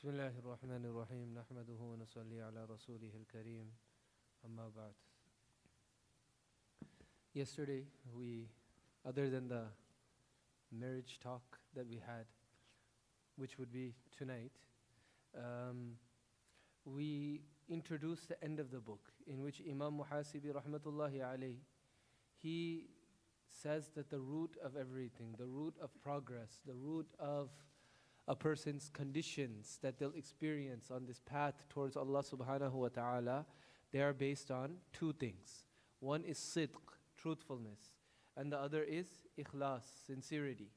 بسم الله الرحمن الرحيم نحمده ونصلي على رسوله الكريم أما بعد. Yesterday other than the marriage talk that we had, which would be tonight, we introduced the end of the book, in which Imam Muhasibi rahmatullahi alayhi, he says that the root of everything, the root of progress, the root of a person's conditions that they'll experience on this path towards Allah subhanahu wa ta'ala, they are based on two things. One is sidq, truthfulness, and the other is ikhlas, sincerity.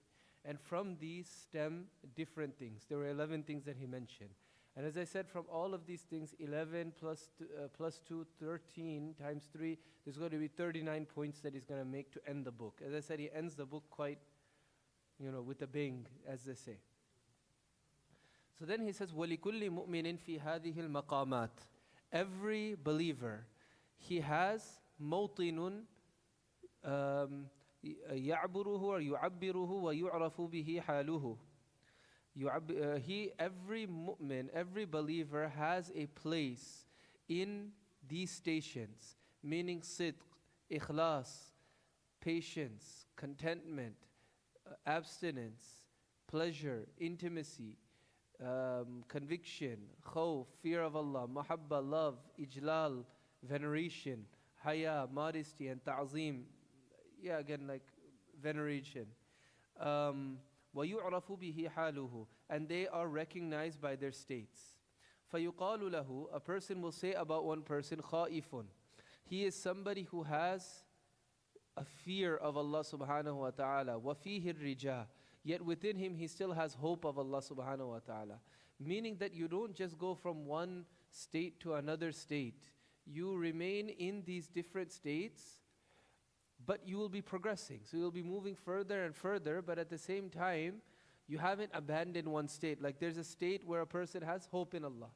And from these stem different things. There were 11 things that he mentioned. And as I said, from all of these things, 11 plus 2, 13 times 3, there's going to be 39 points that he's going to make to end the book. As I said, he ends the book quite, with a bang, as they say. So then he says, وَلِكُلِّ مُؤْمِنٍ فِي هَذِهِ الْمَقَامَاتِ. Every believer, he has موطن يعبره or يعبره ويعرف به حاله. Every mu'min, every believer has a place in these stations, meaning sidq, ikhlas, patience, contentment, abstinence, pleasure, intimacy, conviction, khawf, fear of Allah, mahabba, love, ijlal, veneration, haya, modesty, and ta'zim. Yeah, again, like veneration. وَيُعْرَفُ بِهِ حَالُهُ. And they are recognized by their states. فَيُقَالُ لَهُ. A person will say about one person, خَائِفٌ. He is somebody who has a fear of Allah subhanahu wa ta'ala. وَفِيهِ الرِّجَاء. Yet within him, he still has hope of Allah subhanahu wa ta'ala. Meaning that you don't just go from one state to another state. You remain in these different states, but you will be progressing. So you'll be moving further and further, but at the same time, you haven't abandoned one state. Like there's a state where a person has hope in Allah.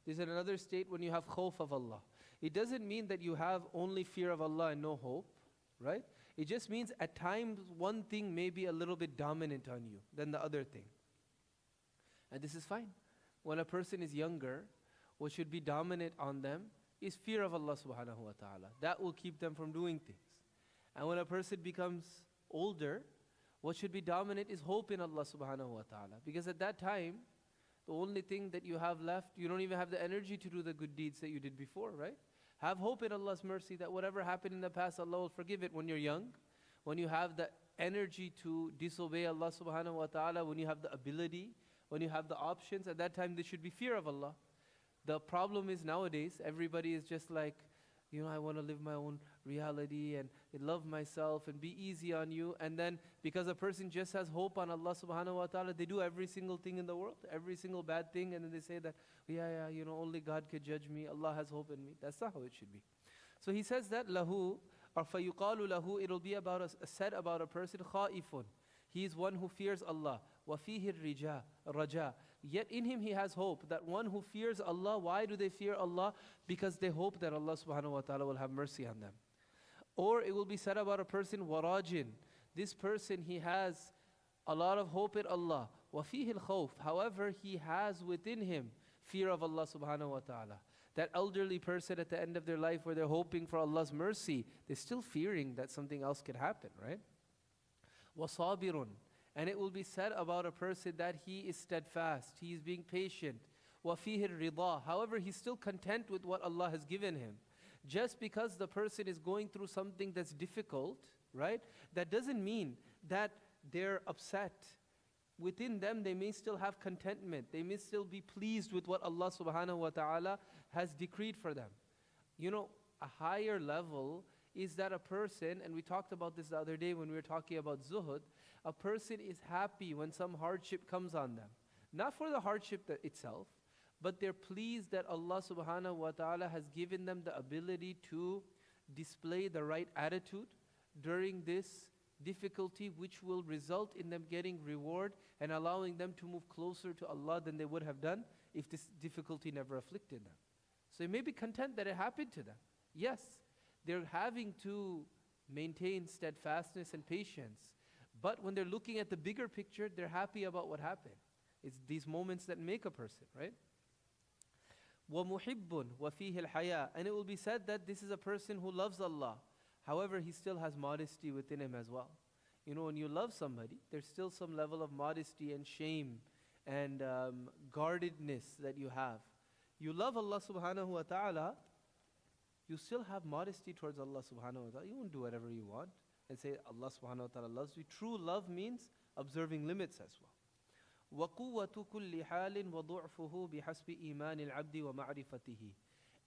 There's another state when you have khawf of Allah. It doesn't mean that you have only fear of Allah and no hope, right? It just means at times one thing may be a little bit dominant on you than the other thing. And this is fine. When a person is younger, what should be dominant on them is fear of Allah subhanahu wa ta'ala. That will keep them from doing things. And when a person becomes older, what should be dominant is hope in Allah subhanahu wa ta'ala. Because at that time, the only thing that you have left, you don't even have the energy to do the good deeds that you did before, right? Have hope in Allah's mercy that whatever happened in the past, Allah will forgive it when you're young. When you have the energy to disobey Allah subhanahu wa ta'ala, when you have the ability, when you have the options, at that time there should be fear of Allah. The problem is nowadays, everybody is just like, I want to live my own reality and love myself and be easy on you. And then because a person just has hope on Allah subhanahu wa ta'ala, they do every single thing in the world, every single bad thing, and then they say that, only God could judge me, Allah has hope in me. That's not how it should be. So he says that lahu, or فَيُقَالُ lahu, it'll be said about a person, خَائِفٌ. He is one who fears Allah. وَفِيهِ الرَّجَاء. Yet in him he has hope. That one who fears Allah, why do they fear Allah? Because they hope that Allah subhanahu wa ta'ala will have mercy on them. Or it will be said about a person, warajin. This person, he has a lot of hope in Allah. وَفِيهِ الْخَوْفِ. However, he has within him fear of Allah subhanahu wa ta'ala. That elderly person at the end of their life where they're hoping for Allah's mercy, they're still fearing that something else could happen, right? وَصَابِرٌ. And it will be said about a person that he is steadfast, he is being patient. وَفِيهِ الرِّضَى. However, he's still content with what Allah has given him. Just because the person is going through something that's difficult, right? That doesn't mean that they're upset. Within them, they may still have contentment. They may still be pleased with what Allah subhanahu wa ta'ala has decreed for them. A higher level is that a person, and we talked about this the other day when we were talking about zuhud, a person is happy when some hardship comes on them. Not for the hardship itself, but they're pleased that Allah subhanahu wa ta'ala has given them the ability to display the right attitude during this difficulty, which will result in them getting reward and allowing them to move closer to Allah than they would have done if this difficulty never afflicted them. So they may be content that it happened to them. Yes, they're having to maintain steadfastness and patience. But when they're looking at the bigger picture, they're happy about what happened. It's these moments that make a person, right? وَمُحِبٌّ وَفِيهِ الْحَيَاءُ. And it will be said that this is a person who loves Allah. However, he still has modesty within him as well. You know, when you love somebody, there's still some level of modesty and shame and guardedness that you have. You love Allah subhanahu wa ta'ala, you still have modesty towards Allah subhanahu wa ta'ala. You won't do whatever you want and say Allah subhanahu wa ta'ala loves you. True love means observing limits as well. وَقُوَّةُ كُلِّ حَالٍ وَضُعْفُهُ بِحَسْبِ إِيمَانِ الْعَبْدِ وَمَعْرِفَتِهِ.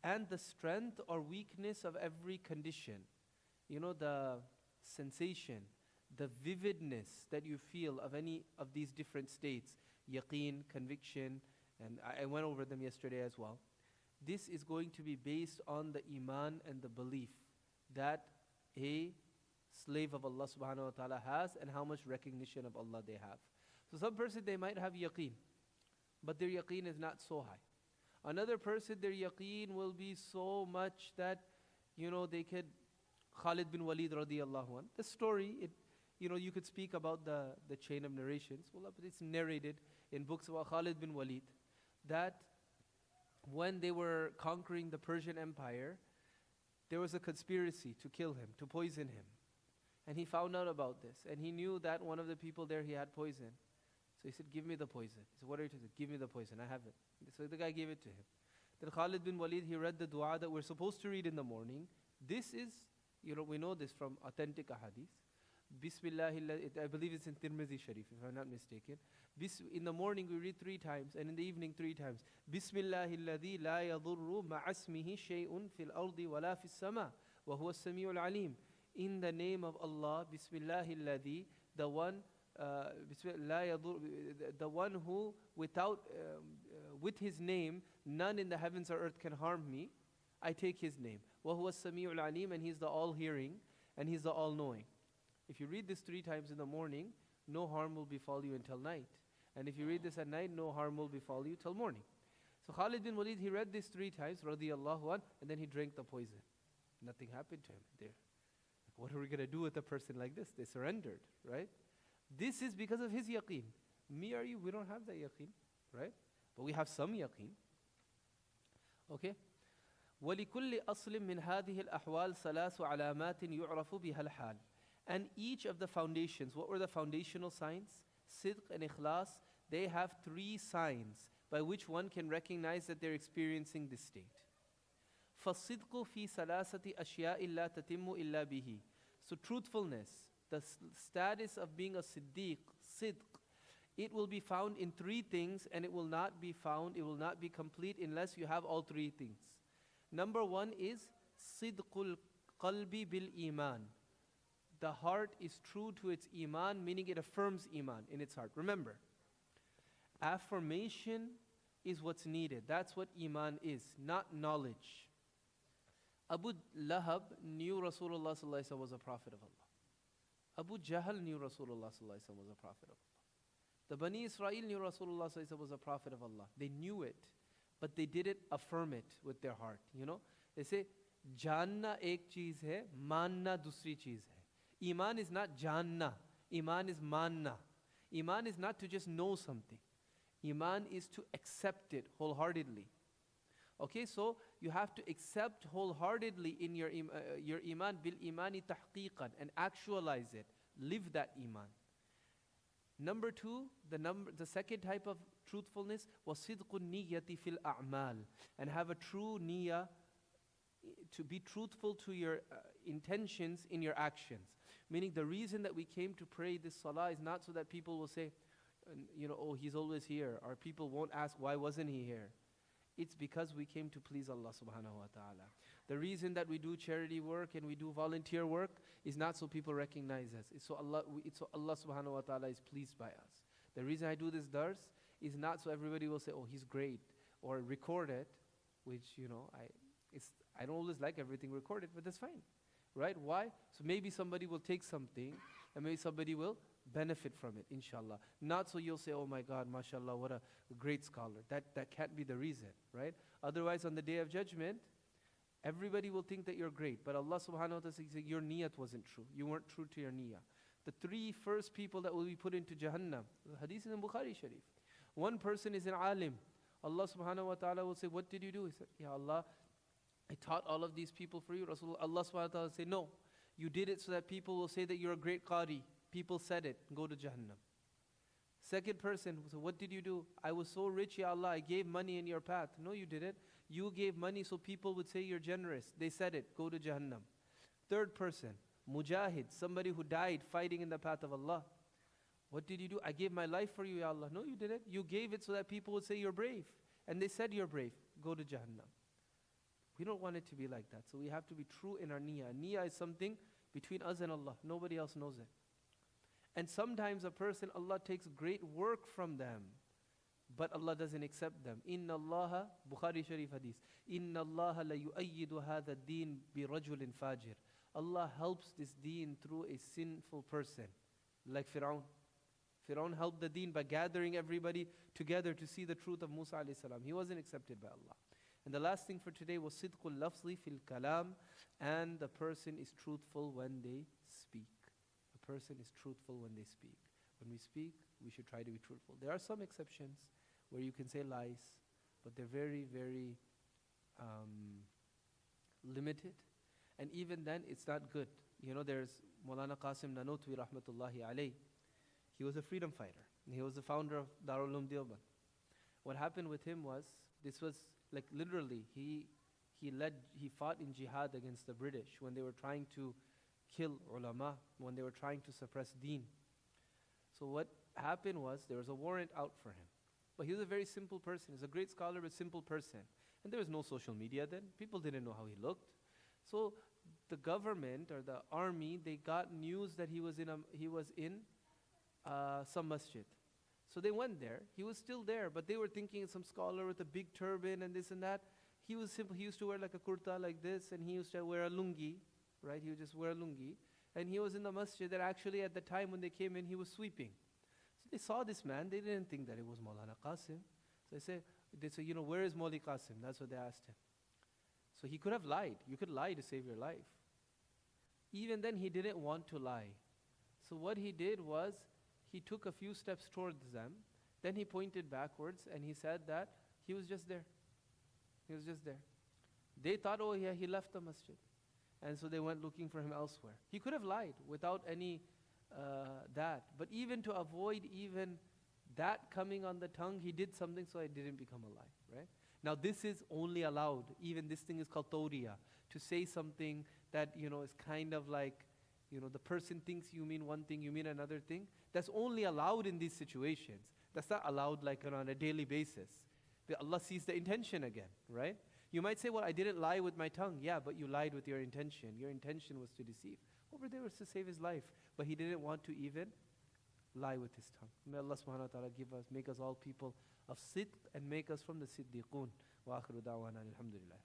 And the strength or weakness of every condition. You know, the sensation, the vividness that you feel of any of these different states, yaqeen, conviction, and I went over them yesterday as well. This is going to be based on the iman and the belief that a slave of Allah subhanahu wa ta'ala has and how much recognition of Allah they have. So some person, they might have yaqeen, but their yaqeen is not so high. Another person, their yaqeen will be so much that, you know, they could, Khalid bin Walid radiyallahu anh, the story, you know, you could speak about the chain of narrations. Well, but it's narrated in books about Khalid bin Walid that when they were conquering the Persian Empire, there was a conspiracy to kill him, to poison him. And he found out about this. And he knew that one of the people there, he had poison. So he said, give me the poison. He said, what are you doing? Give me the poison, I have it. So the guy gave it to him. Then Khalid bin Walid, he read the dua that we're supposed to read in the morning. This is, you know, we know this from authentic ahadith. Bismillah, I believe it's in Tirmidhi Sharif, if I'm not mistaken. In the morning we read 3 times, and in the evening 3 times. Bismillahilladhi la yadurru ma'asmihi shay'un fil ardi wa la fis sama wa huwa as-sami'ul alim. In the name of Allah, Bismillahilladhi, the one, the one who without, with his name, none in the heavens or earth can harm me. I take his name. Wa huwa as-sami'ul alim, and he's the all-hearing, and he's the all-knowing. If you read this 3 times in the morning, no harm will befall you until night. And if you read this at night, no harm will befall you till morning. So Khalid bin Walid, he read this 3 times, radiyallahu anh, and then he drank the poison. Nothing happened to him there. Like, what are we going to do with a person like this? They surrendered, right? This is because of his yaqeen. Me or you, we don't have that yaqeen, right? But we have some yaqeen. Okay? وَلِكُلِّ أَصْلٍ مِّنْ هَذِهِ الْأَحْوَالِ ثَلَاثُ عَلَامَاتٍ يُعْرَفُ بِهَا الْحَالِ. And each of the foundations, what were the foundational signs? Sidq and ikhlas, they have 3 signs by which one can recognize that they're experiencing this state. فَالصِّدْقُ فِي ثَلَاثَةِ أَشْيَاءٍ لَا تَتِمُّ إِلَّا بِهِ. So truthfulness, the status of being a siddiq, sidq, it will be found in 3 things, and it will not be found, it will not be complete unless you have all 3 things. Number 1 is sidqul qalbi bil iman. The heart is true to its iman, meaning it affirms iman in its heart. Remember, affirmation is what's needed. That's what iman is, not knowledge. Abu Lahab knew Rasulullah sallallahu alaihi wasallam was a prophet of Allah. Abu Jahl knew Rasulullah sallallahu alaihi wasallam was a prophet of Allah. The Bani Israel knew Rasulullah sallallahu alaihi wasallam was a prophet of Allah. They knew it, but they didn't affirm it with their heart. You know, they say, "Janna ek cheez hai, manna dusri cheez hai." Iman is not janna. Iman is manna. Iman is not to just know something. Iman is to accept it wholeheartedly. Okay, so you have to accept wholeheartedly in your iman bil imani tahqiqan and actualize it. Live that iman. Number 2, the second type of truthfulness was sidqun niyyati fil a'mal, and have a true niyyah, to be truthful to your intentions in your actions. Meaning the reason that we came to pray this salah is not so that people will say, you know, oh, he's always here, or people won't ask, why wasn't he here? It's because we came to please Allah subhanahu wa ta'ala. The reason that we do charity work and we do volunteer work is not so people recognize us. It's so Allah subhanahu wa ta'ala is pleased by us. The reason I do this dars is not so everybody will say, oh, he's great, or record it, which, you know, I don't always like everything recorded, but that's fine, right? Why? So maybe somebody will take something, and maybe somebody will benefit from it, inshallah. Not so you'll say, oh my God, mashallah, what a great scholar. That can't be the reason, right? Otherwise, on the Day of Judgment, everybody will think that you're great, but Allah subhanahu wa ta'ala says your niyat wasn't true. You weren't true to your niyah. The 3 first people that will be put into Jahannam, the hadith is in Bukhari Sharif. One person is an alim. Allah subhanahu wa ta'ala will say, what did you do? He said, Ya Allah, I taught all of these people for you. Allah subhanahu wa ta'ala will say, no, you did it so that people will say that you're a great qari. People said it, go to Jahannam. Second person will say, what did you do? I was so rich, Ya Allah, I gave money in your path. No, you didn't. You gave money so people would say you're generous. They said it, go to Jahannam. Third person, mujahid, somebody who died fighting in the path of Allah. What did you do? I gave my life for you, Ya Allah. No, you didn't. You gave it so that people would say you're brave. And they said you're brave. Go to Jahannam. We don't want it to be like that. So we have to be true in our niyyah. Niyyah is something between us and Allah. Nobody else knows it. And sometimes a person, Allah takes great work from them, but Allah doesn't accept them. Inna Allah, Bukhari Sharif Hadith, Inna Allah la yu'ayyidu hadha deen bi rajulin fajir. Allah helps this deen through a sinful person, like Fir'aun. Fir'aun helped the deen by gathering everybody together to see the truth of Musa alayhi salam. He wasn't accepted by Allah. And the last thing for today was sidqul lafzi fil kalam, and the person is truthful when they speak. A person is truthful when they speak. When we speak, we should try to be truthful. There are some exceptions where you can say lies, but they're very, very limited. And even then, it's not good. You know, there's Maulana Qasim Nanotwi rahmatullahi alayh. He was a freedom fighter. He was the founder of Darul Uloom Deoband. What happened with him was, this was like literally, he fought in jihad against the British when they were trying to kill ulama, when they were trying to suppress deen. So what happened was, there was a warrant out for him. But he was a very simple person. He's a great scholar, but simple person. And there was no social media then. People didn't know how he looked. So the government or the army, they got news that he was in some masjid. So they went there. He was still there, but they were thinking it's some scholar with a big turban and this and that. He was simple. He used to wear like a kurta like this, and he used to wear a lungi, right? He would just wear a lungi. And he was in the masjid that actually at the time when they came in, he was sweeping. So they saw this man. They didn't think that it was Maulana Qasim. So they said, you know, where is Mauli Qasim? That's what they asked him. So he could have lied. You could lie to save your life. Even then, he didn't want to lie. So what he did was, he took a few steps towards them. Then he pointed backwards and he said that he was just there. He was just there. They thought, oh yeah, he left the masjid. And so they went looking for him elsewhere. He could have lied without any that. But even to avoid even that coming on the tongue, he did something so it didn't become a lie, right? Now this is only allowed, even this thing is called tawriya, to say something that, you know, is kind of like, you know, the person thinks you mean one thing, you mean another thing. That's only allowed in these situations. That's not allowed like on a daily basis. But Allah sees the intention again, right? You might say, well, I didn't lie with my tongue. Yeah, but you lied with your intention. Your intention was to deceive. Over there was to save his life. But he didn't want to even lie with his tongue. May Allah subhanahu wa ta'ala make us all people of sidq and make us from the siddiqoon. Wa akhiru da'wana alhamdulillah.